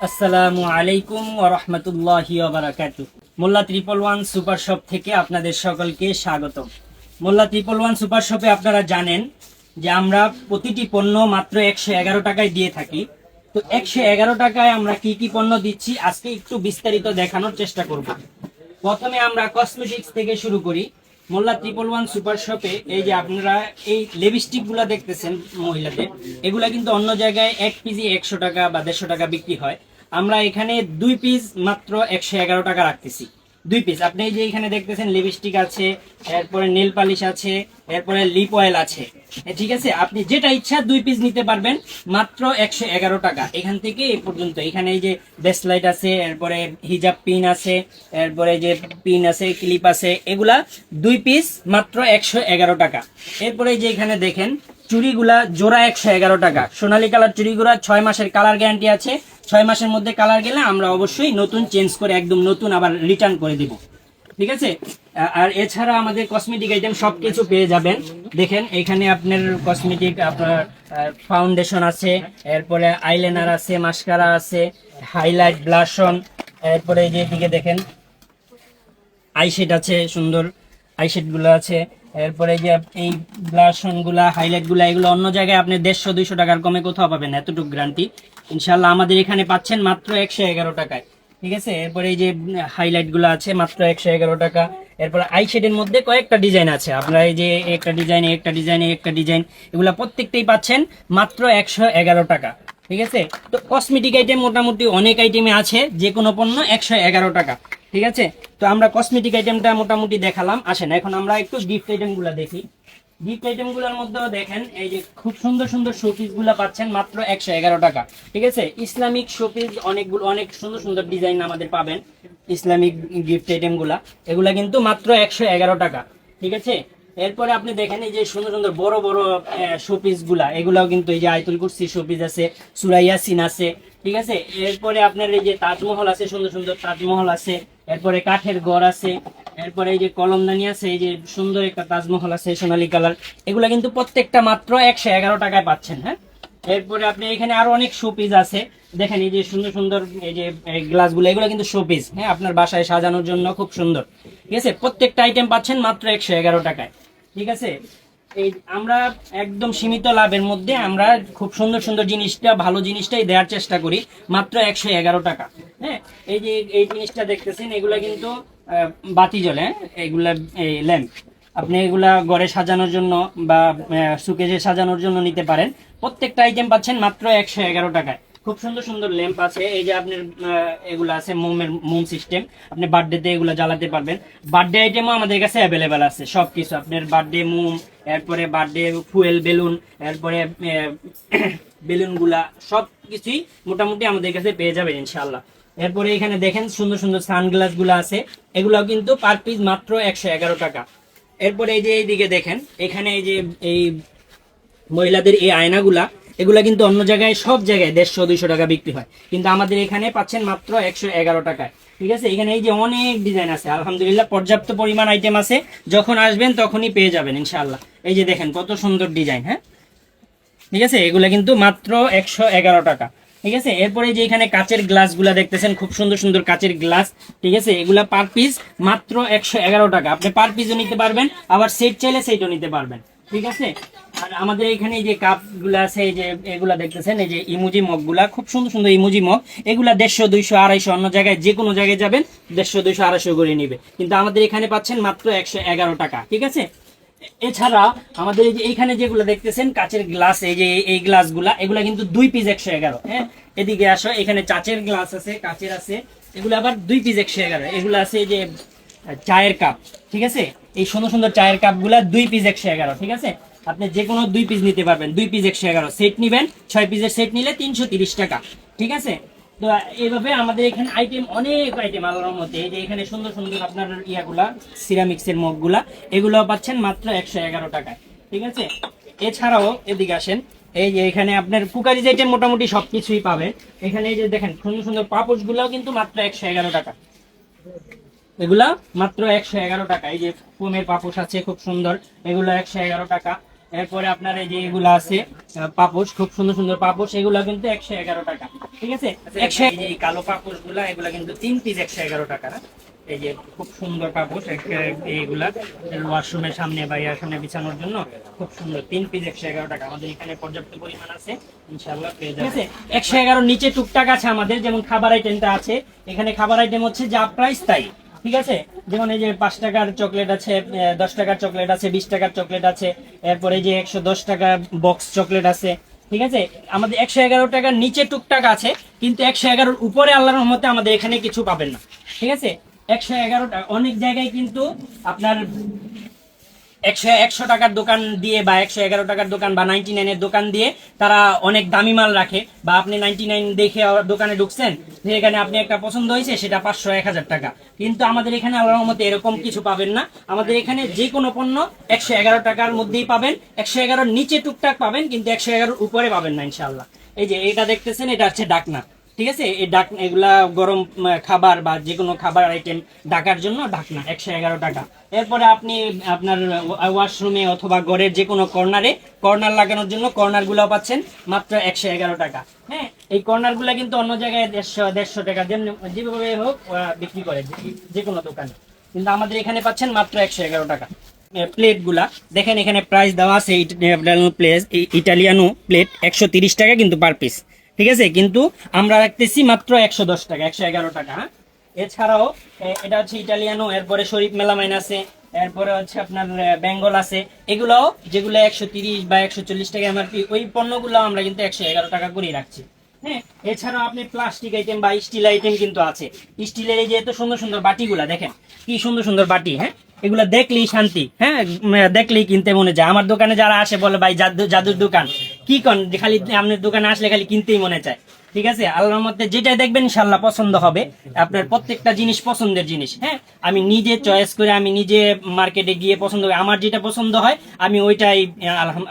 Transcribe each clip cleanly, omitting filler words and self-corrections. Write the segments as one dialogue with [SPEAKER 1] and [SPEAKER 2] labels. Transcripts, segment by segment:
[SPEAKER 1] আসসালামু আলাইকুম ওয়া রাহমাতুল্লাহি ওয়া বারাকাতুহু। মোল্লা 111 সুপার শপ থেকে আপনাদের সকলকে স্বাগতম। মোল্লা 111 সুপার শপে আপনারা জানেন যে আমরা প্রতিটি পণ্য মাত্র 111 টাকায় দিয়ে থাকি। তো 111 টাকায় আমরা কি কি পণ্য দিচ্ছি আজকে একটু বিস্তারিত দেখানোর চেষ্টা করব। প্রথমে আমরা কসমেটিক্স থেকে শুরু করি। মোল্লা 111 সুপার শপে এই যে আপনারা এই লিপস্টিক গুলা দেখতেছেন মহিলাদের, এগুলা কিন্তু অন্য জায়গায় 1 পিস 100 টাকা বা 150 টাকা বিক্রি হয়। আমরা এখানে 2 পিস মাত্র 111 টাকা রাখতেছি। 2 পিস আপনি এই যে এখানে দেখতেছেন লিপস্টিক আছে, এরপরে নেল পালিশ আছে, এরপরে লিপ অয়েল আছে। ঠিক আছে, আপনি যেটা ইচ্ছা 2 পিস নিতে পারবেন মাত্র 111 টাকা। এখান থেকে এই পর্যন্ত এখানে এই যে বেসলাইট আছে, এরপরে হিজাব পিন আছে, এরপরে যে পিন আছে, ক্লিপ আছে, এগুলা 2 পিস মাত্র 111 টাকা। এরপরে যে এখানে দেখেন চুড়িগুলা জোড়া 111 টাকা। সোনালী কালার চুড়িগুলা 6 মাসের কালার গ্যারান্টি আছে। 6 মাসের মধ্যে কালার গেলে আমরা অবশ্যই নতুন চেঞ্জ করে একদম নতুন আবার রিটার্ন করে দিব। ঠিক আছে, আর এছাড়া আমাদের কসমেটিক আইটেম সবকিছু পেয়ে যাবেন। দেখেন এখানে আপনার কসমেটিক, আপনার ফাউন্ডেশন আছে, এরপরে আইলাইনার আছে, মাস্কারা আছে, হাইলাইট, ব্লাশন, এরপরে যে দিকে দেখেন আইশেড আছে, সুন্দর আইশেড গুলো আছে। এরপরে যে এই ব্লাশন গুলা, হাইলাইট গুলা, এগুলো অন্য জায়গায় আপনি 150-200 টাকার কমে কোথাও পাবেন, এতটুকু গ্যারান্টি। ইনশাল্লাহ আমাদের এখানে পাচ্ছেন মাত্র 111 টাকায়। ঠিক আছে, এরপরে এই যে হাইলাইট গুলো আছে মাত্র 111 টাকা। এরপরে আইশেডের মধ্যে কয়েকটা ডিজাইন আছে, আপনারা এই যে একটা ডিজাইন, একটা ডিজাইন, একটা ডিজাইন, এগুলা প্রত্যেকটাই পাচ্ছেন মাত্র 111 টাকা। ঠিক আছে, তো কসমেটিক আইটেম মোটামুটি অনেক আইটেমে আছে, যে কোনো পণ্য 111 টাকা। ঠিক আছে, তো আমরা কসমেটিক আইটেমটা মোটামুটি দেখালাম। আসেন এখন আমরা একটু গিফট আইটেম গুলা দেখি। গিফট আইটেম গুলোর মধ্যেও দেখেন এই যে খুব সুন্দর সুন্দর শোপিস গুলা পাচ্ছেন মাত্র 111 টাকা। ঠিক আছে, ইসলামিক শোপিস অনেকগুলো, অনেক সুন্দর সুন্দর ডিজাইন আমাদের পাবেন। ইসলামিক গিফট আইটেম গুলা, এগুলা কিন্তু মাত্র 111 টাকা। ঠিক আছে, এরপরে আপনি দেখেন এই যে সুন্দর সুন্দর বড় বড় শোপিস গুলা, এগুলাও কিন্তু এই যে আয়তুল কুরসি শোপিস আছে, সূরা ইয়াসিন আছে। ঠিক আছে, এরপরে আপনার এই যে তাজমহল আছে, সুন্দর সুন্দর তাজমহল আছে, এরপরে কাঠের ঘর আছে, এরপরে এই যে কলমদানি আছে, এই যে সুন্দর একটা তাজমহল আছে সোনালী কালার। এগুলা কিন্তু প্রত্যেকটা মাত্র 111 টাকায় পাচ্ছেন। হ্যাঁ, এরপরে আপনি এখানে আরো অনেক শোপিস আছে। দেখেন এই যে সুন্দর সুন্দর এই যে গ্লাস গুলো, এগুলো কিন্তু শোপিস। হ্যাঁ, আপনার বাসায় সাজানোর জন্য খুব সুন্দর। ঠিক আছে, প্রত্যেকটা আইটেম পাচ্ছেন মাত্র 111 টাকায়। ঠিক আছে, এই আমরা একদম সীমিত লাভের মধ্যে আমরা খুব সুন্দর সুন্দর জিনিসটা, ভালো জিনিসটাই দেওয়ার চেষ্টা করি মাত্র 111 টাকা। হ্যাঁ, এই যে এই জিনিসটা দেখতেছেন, এগুলা কিন্তু বাতি জ্বলে, এগুলা ল্যাম্প। আপনি এগুলা ঘরে সাজানোর জন্য বা সুকেজে সাজানোর জন্য নিতে পারেন। প্রত্যেকটা আইটেম পাচ্ছেন মাত্র 111 টাকায়। খুব সুন্দর সুন্দর ল্যাম্প আছে, এই যে আপনার এগুলো আছে মোমের, মোম সিস্টেম। আপনি বার্থডেতে এগুলো জ্বালাতে পারবেন। বার্থডে আইটেমও আমাদের কাছে অ্যাভেলেবেল আছে সবকিছু। আপনার বার্থডে মোম, এরপরে বার্থডে ফুয়েল বেলুন, এরপরে বেলুন গুলা সব কিছুই মোটামুটি আমাদের কাছে পেয়ে যাবেন ইনশাল্লাহ। এরপরে এখানে দেখেন সুন্দর সুন্দর সানগ্লাস গুলো আছে, এগুলো কিন্তু পার পিস মাত্র 111 টাকা। এরপরে এই যে এইদিকে দেখেন, এখানে এই যে এই মহিলাদের এই আয়নাগুলা, এগুলা কিন্তু অন্য জায়গায়, সব জায়গায় 150-200 টাকা বিক্রি হয়, কিন্তু আমাদের এখানে পাচ্ছেন মাত্র 111 টাকায়। ঠিক আছে, এখানে এই যে অনেক ডিজাইন আছে, আলহামদুলিল্লাহ পর্যাপ্ত পরিমাণ আইটেম আছে। যখন আসবেন তখনই পেয়ে যাবেন ইনশাআল্লাহ। এই যে দেখেন কত সুন্দর ডিজাইন। হ্যাঁ, ঠিক আছে, এগুলা কিন্তু মাত্র 111 টাকা। ঠিক আছে, এরপরে যে এখানে কাচের গ্লাস গুলা দেখতেছেন, খুব সুন্দর সুন্দর কাচের গ্লাস। ঠিক আছে, এগুলা পার পিস মাত্র 111 টাকা। আপনি পার পিসও নিতে পারবেন, আবার সেট চাইলে সেটও নিতে পারবেন। ঠিক আছে, আর আমাদের এখানে এই যে কাপ গুলা আছে, এই যে এগুলা দেখতেছেন, এই যে ইমোজি মগ গুলা, খুব সুন্দর সুন্দর ইমোজি মগ। এগুলা 150, 200, 250, অন্য জায়গায় যে কোনো জায়গায় যাবেন 150, 200, 250 করে নিবে, কিন্তু আমাদের এখানে পাচ্ছেন মাত্র 111 টাকা। ঠিক আছে, এছাড়া আমাদের এই যে এইখানে যেগুলো দেখতেছেন কাচের গ্লাস, এই যে এই গ্লাস গুলা, এগুলা কিন্তু 2 পিস 111। হ্যাঁ, এদিকে আসো, এখানে চাচের গ্লাস আছে, কাচের আছে, এগুলো আবার 2 পিস 111। এগুলো আছে এই যে চায়ের কাপ। ঠিক আছে, এই সুন্দর সুন্দর চায়ের কাপ গুলা 2 পিস 111। ঠিক আছে, আপনি যে কোনো 2 পিস নিতে পারবেন, 2 পিস 111। সেট নিবেন, 6 পিসের সেট নিলে 330 টাকা। ঠিক আছে, তো এইভাবে আমাদের এখানে আইটেম, অনেক আইটেম আল্লাহর মধ্যে। এই যে এখানে সুন্দর সুন্দর আপনার ইয়াগুলা, সিরামিক্সের মগগুলা, এগুলো পাচ্ছেন মাত্র 111 টাকায়। ঠিক আছে, এছাড়াও এদিকে আসেন, এই যে এখানে আপনার কুকারিজ আইটেম মোটামুটি সবকিছুই পাবেন। এখানে এই যে দেখেন সুন্দর সুন্দর পাপোশ গুলাও কিন্তু মাত্র 111 টাকা। এগুলা মাত্র 111 টাকা। এই যে ফোমের পাপোশ আছে খুব সুন্দর, এগুলো 111 টাকা। এরপরে আপনার এই যে এগুলো আছে পাপোশ, খুব সুন্দর সুন্দর পাপোশ, এগুলো কিন্তু 111 টাকা। ঠিক আছে, 100 এই কালো পাপোশ গুলা এগুলা কিন্তু 3 পিস 111 টাকা। এই যে খুব সুন্দর পাপোশ এইগুলা ওয়াশরুমের সামনে বা ইয়ার সামনে বিছানোর জন্য খুব সুন্দর, 3 পিস 111 টাকা। আমাদের এখানে পর্যাপ্ত পরিমাণ আছে, ইনশাআল্লাহ পেয়ে যাবেন। ঠিক আছে, 111 নিচে টুকটাক আছে আমাদের, যেমন খাবার আইটেমটা আছে এখানে। খাবার আইটেম হচ্ছে যা প্রাইস তাই। ঠিক আছে, যেমন এই যে 5 টাকার চকলেট আছে, 10 টাকার চকলেট আছে, 20 টাকার চকলেট আছে, এরপরে যে 110 টাকা বক্স চকলেট আছে। ঠিক আছে, আমাদের 111 টাকার নিচে টুকটাক আছে, কিন্তু 111 উপরে আল্লাহর রহমতে আমাদের এখানে কিছু পাবেন না। ঠিক আছে, 111 টাকা অনেক জায়গায় কিন্তু আপনার 100 টাকার দোকান দিয়ে বা 111 টাকার দোকান বা 99-এর দোকান দিয়ে তারা অনেক দামি মাল রাখে। বা আপনি 99 দেখে দোকানে ঢুকছেন, এখানে আপনি একটা পছন্দ হয়েছে, সেটা 500-1000 টাকা। কিন্তু আমাদের এখানে আল্লাহর রহমতে এরকম কিছু পাবেন না। আমাদের এখানে যে কোনো পণ্য 111 টাকার মধ্যেই পাবেন, 111 নিচে টুকটাক পাবেন, কিন্তু 111 উপরে পাবেন না ইনশাআল্লাহ। এই যে এটা দেখতেছেন, এটা হচ্ছে ডাকনা। ঠিক আছে, এই এগুলা গরম খাবার বা যে কোনো খাবার আইটেম ঢাকার জন্য ঢাকনা, 111 টাকা। এরপরে আপনি আপনার ওয়াশরুমে অথবা ঘরের যে কোনো কর্নার লাগানোর জন্য কর্নার গুলো পাচ্ছেন মাত্র 111 টাকা। হ্যাঁ, এই কর্নার গুলা কিন্তু অন্য জায়গায় 150 টাকা যেভাবে হোক বিক্রি করে যে কোনো দোকানে, কিন্তু আমাদের এখানে পাচ্ছেন মাত্র 111 টাকা। প্লেট গুলা দেখেন, এখানে প্রাইস দেওয়া আছে। ইটালিয়ানো প্লেট 130 টাকা কিন্তু পার পিস। ঠিক আছে, কিন্তু আমরা রাখতেছি মাত্র 110 টাকা, 111 টাকা। হ্যাঁ, এছাড়াও এটা হচ্ছে ইটালিয়ানো, এরপরে শরীফ মেলামাইন আছে, এরপরে হচ্ছে আপনার বেঙ্গল আছে। এগুলাও যেগুলো 130 বা 140 টাকা এমআরপি, ওই পণ্যগুলো আমরা কিন্তু 111 টাকা করেই রাখছি। হ্যাঁ, এছাড়াও আপনি প্লাস্টিক আইটেম বা স্টিল আইটেম কিন্তু আছে। স্টিলের এই যে এত সুন্দর সুন্দর বাটিগুলা দেখেন, কি সুন্দর সুন্দর বাটি। হ্যাঁ, এগুলা দেখলেই শান্তি। হ্যাঁ, দেখলেই কিনতে মনে যায়। আমার দোকানে যারা আসে বলে ভাই জাদুর দোকান, কি কন, খালি আপনার দোকানে আসলে খালি কিনতেই মনে চায়। ঠিক আছে, আল্লাহর মধ্যে যেটাই দেখবেন ইনশাআল্লাহ পছন্দ হবে। আপনার প্রত্যেকটা জিনিস পছন্দের জিনিস। হ্যাঁ, আমি নিজে চয়েস করে, আমি নিজে মার্কেটে গিয়ে পছন্দ করে, আমার যেটা পছন্দ হয় আমি ওইটাই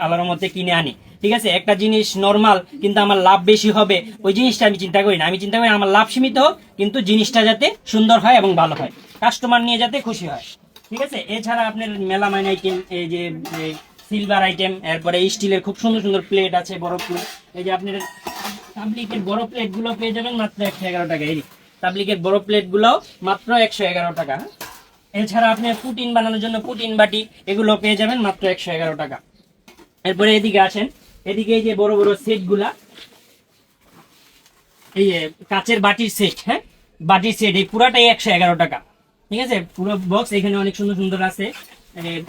[SPEAKER 1] আল্লাহর মধ্যে কিনে আনি। ঠিক আছে, একটা জিনিস নরমাল কিন্তু আমার লাভ বেশি হবে, ওই জিনিসটা আমি চিন্তা করি না। আমি চিন্তা করি আমার লাভ সীমিত হোক, কিন্তু জিনিসটা যাতে সুন্দর হয় এবং ভালো হয়, কাস্টমার নিয়ে যাতে খুশি হয়। ঠিক আছে, এছাড়া আপনার মেলামাইন আইটেম, এই যে সিলভার আইটেম, এরপরে স্টিলের খুব সুন্দর সুন্দর প্লেট আছে, বড় প্লেট। এই যে আপনার তাবলিকের বড় প্লেট গুলো পেয়ে যাবেন মাত্র 111 টাকা। এই তাবলিকের বড় প্লেট গুলো মাত্র 111 টাকা। এছাড়া আপনি পুটিন বানানোর জন্য পুটিন বাটি, এগুলো পেয়ে যাবেন মাত্র 111 টাকা। এরপরে এদিকে আসেন, এদিকে এই যে বড় বড় সেট গুলা, এই যে কাচের বাটির সেট। হ্যাঁ, বাটির সেট এই পুরাটাই 111 টাকা। ঠিক আছে, পুরো বক্স এখানে অনেক সুন্দর সুন্দর আছে।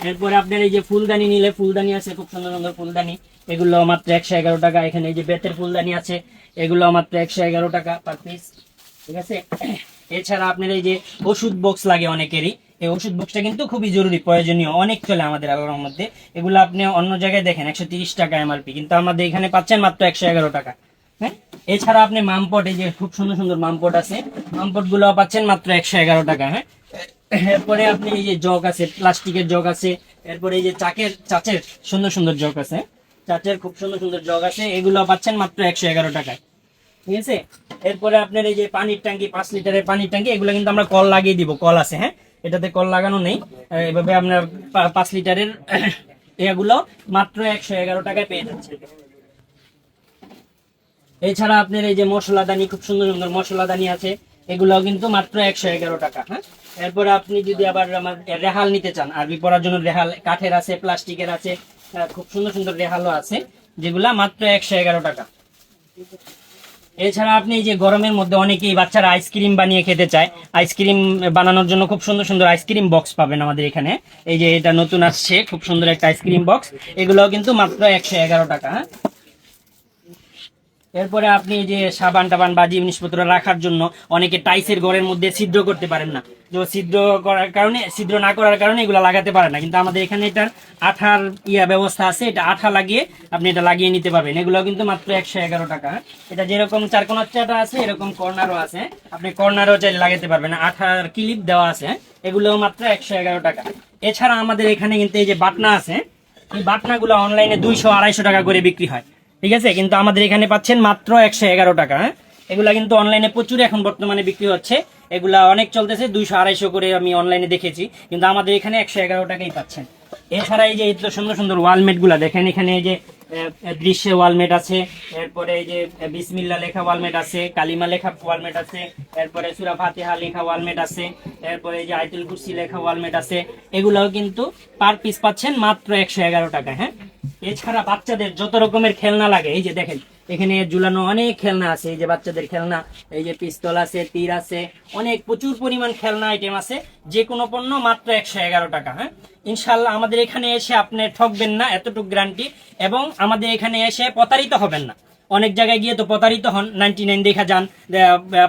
[SPEAKER 1] এরপরে আপনার এই যে ফুলদানি নিলে, ফুলদানি আছে খুব সুন্দর সুন্দর ফুলদানি, এগুলো মাত্র 111 টাকা। এখানে এই যে বেতের ফুলদানি আছে, এগুলো মাত্র 111 টাকা পার পিস। ঠিক আছে, এছাড়া আপনার এই যে ওষুধ বক্স লাগে অনেকেরই, এই ওষুধ বক্সটা কিন্তু খুবই জরুরি, প্রয়োজনীয়, অনেক চলে আমাদের আল্লাহর মধ্যে। এগুলো আপনি অন্য জায়গায় দেখেন 130 টাকা এমআরপি, কিন্তু আমাদের এখানে পাচ্ছেন মাত্র 111 টাকা। হ্যাঁ, এছাড়া আপনি মামপট, এই যে খুব সুন্দর সুন্দর মামপট আছে, মামপট গুলো পাচ্ছেন মাত্র 111 টাকা। হ্যাঁ, এরপরে আপনি এই যে জগ আছে, প্লাস্টিকের জগ আছে, এরপরে এই যে চাচের সুন্দর সুন্দর জগ আছে, চাচের খুব সুন্দর সুন্দর জগ আছে, এগুলো পাচ্ছেন মাত্র 111 টাকায়। ঠিক আছে, এরপরে আপনার এই যে পানির ট্যাঙ্কি, 5 লিটারের পানির ট্যাঙ্কি, এগুলো কিন্তু আমরা কল লাগিয়ে দিব, কল আছে। হ্যাঁ, এটাতে কল লাগানো নেই। এভাবে আপনার 5 লিটারের এগুলো মাত্র 111 টাকায় পেয়ে যাচ্ছে। এছাড়া আপনার এই যে মশলাদানি, খুব সুন্দর সুন্দর মশলাদানি আছে, এগুলোও কিন্তু মাত্র 111 টাকা। হ্যাঁ, এরপরে আপনি যদি আবার আমার রেহাল নিতে চান, আরবি পড়ার জন্য রেহাল কাঠের আছে, প্লাস্টিকের আছে, খুব সুন্দর সুন্দর রেহালও আছে, যেগুলা মাত্র 111 টাকা। এছাড়া আপনি এই যে গরমের মধ্যে অনেকেই বাচ্চারা আইসক্রিম বানিয়ে খেতে চায়, আইসক্রিম বানানোর জন্য খুব সুন্দর সুন্দর আইসক্রিম বক্স পাবেন আমাদের এখানে। এই যে এটা নতুন আসছে, খুব সুন্দর একটা আইসক্রিম বক্স, এগুলোও কিন্তু মাত্র 111 টাকা। হ্যাঁ, এরপরে আপনি যে সাবান টাবান বা জিনিসপত্র রাখার জন্য অনেকে টাইসের ঘরের মধ্যে ছিদ্র করতে পারেন না, যে ছিদ্র না করার কারণে এগুলো লাগাতে পারেন না, কিন্তু আমাদের এখানে এটার আঠার ব্যবস্থা আছে, এটা আঠা লাগিয়ে আপনি এটা লাগিয়ে নিতে পারবেন। এগুলো কিন্তু মাত্র 111 টাকা। এটা যেরকম চারকোনার চাটা আছে, এরকম কর্নারও আছে, আপনি কর্নারও চাইলে লাগাতে পারবেন, আঠার ক্লিপ দেওয়া আছে, এগুলো মাত্র 111 টাকা। এছাড়া আমাদের এখানে কিন্তু এই যে বাটনা আছে, এই বাটনাগুলো অনলাইনে 200-250 টাকা করে বিক্রি হয়। ঠিক আছে, কিন্তু আমাদের এখানে পাচ্ছেন মাত্র 111 টাকা। হ্যাঁ, এগুলা কিন্তু অনলাইনে প্রচুর এখন বর্তমানে বিক্রি হচ্ছে, এগুলা অনেক চলতেছে, 200-250 করে আমি অনলাইনে দেখেছি, কিন্তু আমাদের এখানে 111 টাকাই পাচ্ছেন। এছাড়া এই যে এই তো সুন্দর সুন্দর ওয়ালমেট গুলা দেখেন, এখানে এই যে দৃশ্যের ওয়ালমেট আছে, এরপরে এই যে বিসমিল্লাহ লেখা ওয়ালমেট আছে, কালিমা লেখা ওয়ালমেট আছে, এরপরে সূরা ফাতিহা লেখা ওয়ালমেট আছে, এরপরে এই যে আয়াতুল কুরসি লেখা ওয়ালমেট আছে। এগুলাও কিন্তু পার পিস পাচ্ছেন মাত্র 111 টাকা। হ্যাঁ, এছাড়া বাচ্চাদের যত রকমের খেলনা লাগে, এই যে দেখেন এখানে ঝুলানো অনেক খেলনা আছে। এই যে বাচ্চাদের খেলনা, এই যে পিস্তল আছে, তীর আছে, অনেক প্রচুর পরিমাণ খেলনা আইটেম আছে। যে কোনো পণ্য মাত্র 111 টাকা। হ্যাঁ, ইনশাল্লাহ আমাদের এখানে এসে আপনি ঠকবেন না, এতটুকু গ্যারান্টি। এবং আমাদের এখানে এসে প্রতারিত হবেন না। অনেক জায়গায় গিয়ে তো প্রতারিত হন, 99 দেখা যান,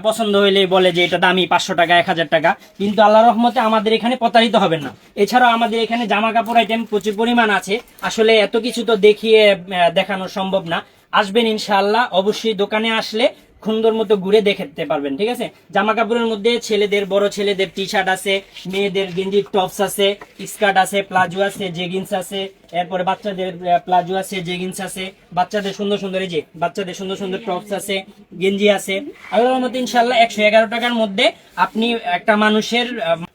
[SPEAKER 1] পছন্দ হইলে বলে যে এটা দামি 500 টাকা 1000 টাকা, কিন্তু আল্লাহ রহমতে আমাদের এখানে প্রতারিত হবেন না। এছাড়াও আমাদের এখানে জামা কাপড় আইটেম প্রচুর পরিমাণ আছে। আসলে এত কিছু তো দেখিয়ে দেখানো সম্ভব না। আসবেন ইনশাআল্লাহ, অবশ্যই দোকানে আসলে সুন্দর মতো ঘুরে দেখতে পারবেন। ঠিক আছে, জামা কাপড়ের মধ্যে ছেলেদের, বড় ছেলেদের টি শার্ট আছে, মেয়েদের গেঞ্জির টপস আছে, স্কার্ট আছে, প্লাজো আছে, জেগিন্স আছে, এরপরে বাচ্চাদের প্লাজো আছে, জেগিন্স আছে, বাচ্চাদের সুন্দর সুন্দর, এই যে বাচ্চাদের সুন্দর সুন্দর টপস আছে, গেঞ্জি আছে। আল্লাহর মতো ইনশাআল্লাহ 111 টাকার মধ্যে আপনি একটা মানুষের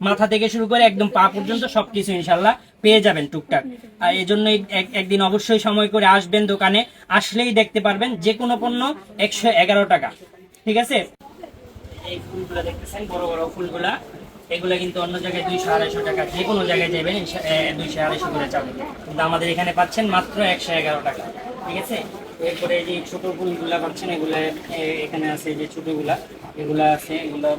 [SPEAKER 1] মাথা থেকে শুরু করে একদম পা পর্যন্ত সবকিছু ইনশাআল্লাহ পেয়ে যাবেন টুকটাক। আর এই জন্য একদিন অবশ্যই সময় করে আসবেন দোকানে, আসলেই দেখতে পারবেন যে কোনো পণ্য 111 টাকা। ঠিক আছে, এই ফুলগুলা দেখতেছেন, বড় বড় ফুলগুলা, এগুলা কিন্তু অন্য জায়গায় 200-250 টাকা, যে কোনো জায়গায় যাবেন 200-250 করে চাবে, কিন্তু আমাদের এখানে পাচ্ছেন মাত্র 111 টাকা। ঠিক আছে, এরপরে এই যে ছোট ফুলগুলা পাচ্ছেন, এগুলা এখানে আছে, এই যে ছোটগুলা এগুলা আছে, এগুলা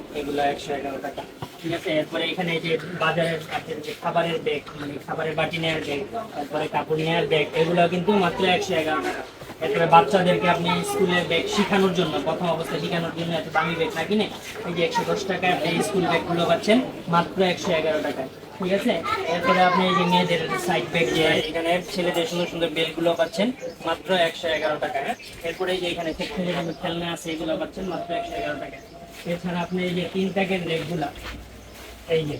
[SPEAKER 1] 111 টাকা। ঠিক আছে, এরপরে এখানে এই যে বাজারের যে খাবারের ব্যাগ, মানে খাবারের বাটি নেওয়ার ব্যাগ, তারপরে কাপড় নেওয়ার ব্যাগ, এগুলো কিন্তু মাত্র 111 টাকা। এরপরে বাচ্চাদেরকে আপনি স্কুলের ব্যাগ শেখানোর জন্য, প্রথম অবস্থায় শেখানোর জন্য এত দামি ব্যাগ না কিনে এই যে 110 টাকায় আপনি স্কুল ব্যাগগুলো পাচ্ছেন মাত্র 111 টাকায়। ঠিক আছে, এরপরে আপনি এই যে মেয়েদের সাইড ব্যাগ, যে এখানে ছেলেদের সুন্দর সুন্দর বেলগুলো পাচ্ছেন মাত্র 111 টাকায়। এরপরে এই যে এখানে খেলনা আছে, এগুলো পাচ্ছেন মাত্র 111 টাকায়। এছাড়া আপনি এই যে 3 টাকের রেকগুলা, এই যে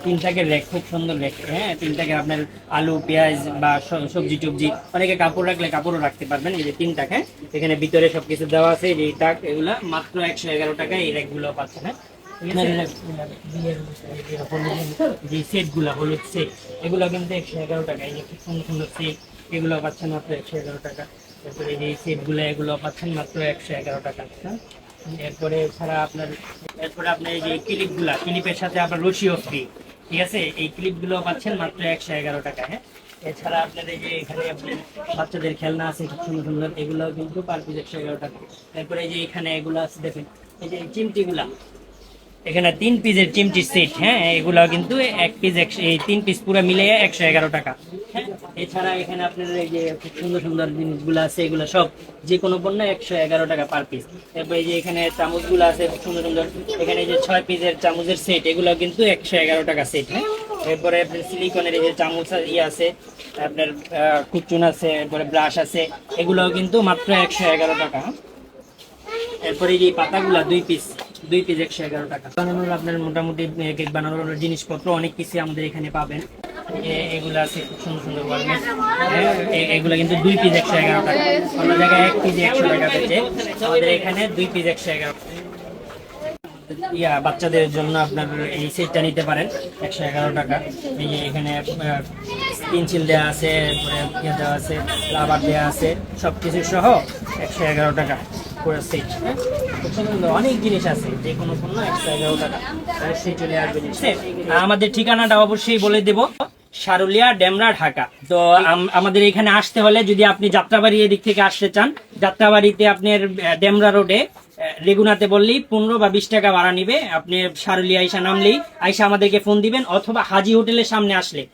[SPEAKER 1] 3 টাকের রেক, খুব সুন্দর রেক। হ্যাঁ, 3 টাকের আপনার আলু পেঁয়াজ বা সবজি টবজি, অনেকে কাপড় রাখলে কাপড়ও রাখতে পারবেন। এই যে 3 টাকা, হ্যাঁ, এখানে ভিতরে সবকিছু দেওয়া আছে। এই টাক, এগুলা মাত্র 111 টাকায় এই রেকগুলো পাচ্ছেন। হ্যাঁ, যে সেট গুলা, হলুদ সেট, এগুলো কিন্তু 111 টাকা। এই যে খুব সুন্দর সুন্দর সেট, এগুলো পাচ্ছেন মাত্র 111 টাকা। তারপরে এই যে সেট গুলা, এগুলো পাচ্ছেন মাত্র 111 টাকা। হ্যাঁ, এরপরে ছাড়া আপনার, এরপরে আপনার এই যে ক্লিপ গুলা, ক্লিপের সাথে আপনার রশিও ফ্রি। ঠিক আছে, এই ক্লিপ গুলো পাচ্ছেন মাত্র 111 টাকা। হ্যাঁ, এছাড়া আপনার এই যে এখানে আপনার বাচ্চাদের খেলনা আছে খুব সুন্দর সুন্দর, এগুলো কিন্তু পার পিস 111 টাকা। তারপরে এই যে এখানে এগুলো আছে দেখেন, এই যে চিমটি গুলা, এখানে 3 পিসের চিমটি সেট। হ্যাঁ, এগুলো কিন্তু 1 পিস, এই 3 পিস পুরো মিলে 111 টাকা। হ্যাঁ, এছাড়া এখানে আপনার এই যে খুব সুন্দর সুন্দর জিনিসগুলো আছে, এগুলো সব যে কোনো পণ্য 111 টাকা পার পিস। এরপর এই যে এখানে চামচগুলো আছে খুব সুন্দর সুন্দর, এখানে এই যে 6 পিসের চামচের সেট, এগুলো কিন্তু 111 টাকা সেট। হ্যাঁ, এরপরে আপনার সিলিকনের এই যে চামচ আছে, আপনার কুচুন আছে, এরপরে ব্রাশ আছে, এগুলোও কিন্তু মাত্র 111 টাকা। এরপরে এই পাতাগুলা 2 পিস 111 টাকা। বানানোর আপনার মোটামুটি কেক বানানোর জিনিসপত্র অনেক কিছু আমাদের এখানে পাবেন। এগুলো আছে খুব সুন্দর সুন্দর ওয়ালমেট, এগুলো কিন্তু 2 পিস 111 টাকা। অন্য জায়গায় 1 পিস 100 টাকা পেয়েছে, আমাদের এখানে 2 পিস 111। বাচ্চাদের জন্য আপনার এই সেটটা নিতে পারেন 111 টাকা। এই যে এখানে পেন্সিল দেওয়া আছে, এরপরে দেওয়া আছে, রাবার দেওয়া আছে, সবকিছু সহ 111 টাকা পুরো সেট। অনেক জিনিস আছে, যে কোনো পণ্য 111 টাকা, অবশ্যই চলে আসবেন। আমাদের ঠিকানাটা অবশ্যই বলে দেব, সারুলিয়া, ডেমরা, ঢাকা। তো আমাদের এখানে আসতে হলে, যদি আপনি যাত্রাবাড়ি এদিক থেকে আসতে চান, যাত্রাবাড়িতে আপনার ডেমরা রোডে রেগুনাতে বললেই 15 বা 20 টাকা ভাড়া নিবে। আপনি সারুলিয়া আইসা নামলেই আইসা আমাদেরকে ফোন দিবেন, অথবা হাজি হোটেলের সামনে আসলে,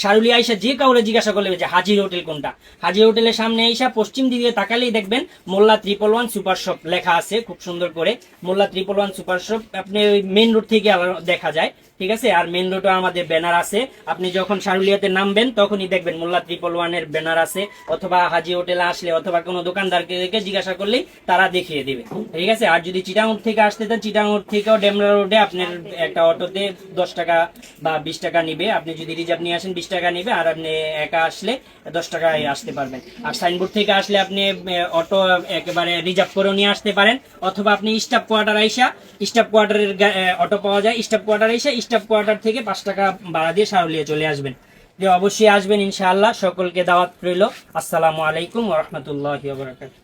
[SPEAKER 1] সারুলিয়া আইসা যে কাউরে জিজ্ঞাসা করলে যে হাজির হোটেল কোনটা, হাজির হোটেলের সামনে আইসা পশ্চিম দিকে তাকালেই দেখবেন মোল্লা 111 সুপার শপ লেখা আছে খুব সুন্দর করে, মোল্লা 111 সুপার শপ। আপনি ওই মেইন রোড থেকে দেখা যায়। ঠিক আছে, আর মেইন রোডে আমাদের ব্যানার আছে। আপনি যখন সারুলিয়াতে নামবেন তখনই দেখবেন মোল্লা 111 এর ব্যানার আছে, অথবা হাজি হোটেলে আসলে, অথবা কোনো দোকানদারকে জিজ্ঞাসা করলেই তারা দেখিয়ে দিবে। ঠিক আছে, আর যদি চিটাঙ্গুর থেকে আসতে চান, চিটাঙ্গুর থেকেও ডেমরা রোডে আপনার একটা অটোতে 10 টাকা বা 20 টাকা নিবে। আপনি যদি রিজার্ভ নিয়ে আসেন 20 টাকা নিবে, আর আপনি একা আসলে 10 টাকায় আসতে পারবেন। আর সাইনবোর্ড থেকে আসলে আপনি অটো একেবারে রিজার্ভ করেও নিয়ে আসতে পারেন, অথবা আপনি স্টাফ কোয়ার্টার আইসা, স্টাফ কোয়ার্টারের অটো পাওয়া যায়, স্টাফ কোয়ার্টার আইসা স্টাফ কোয়ার্টার থেকে 5 টাকা ভাড়া দিয়ে সারুলিয়া চলে আসবেন। অবশ্যই আসবেন ইনশাআল্লাহ। সকলকে দাওয়াত রইল। আসসালামু আলাইকুম ওয়া রাহমাতুল্লাহি ওয়া বারাকাতুহু।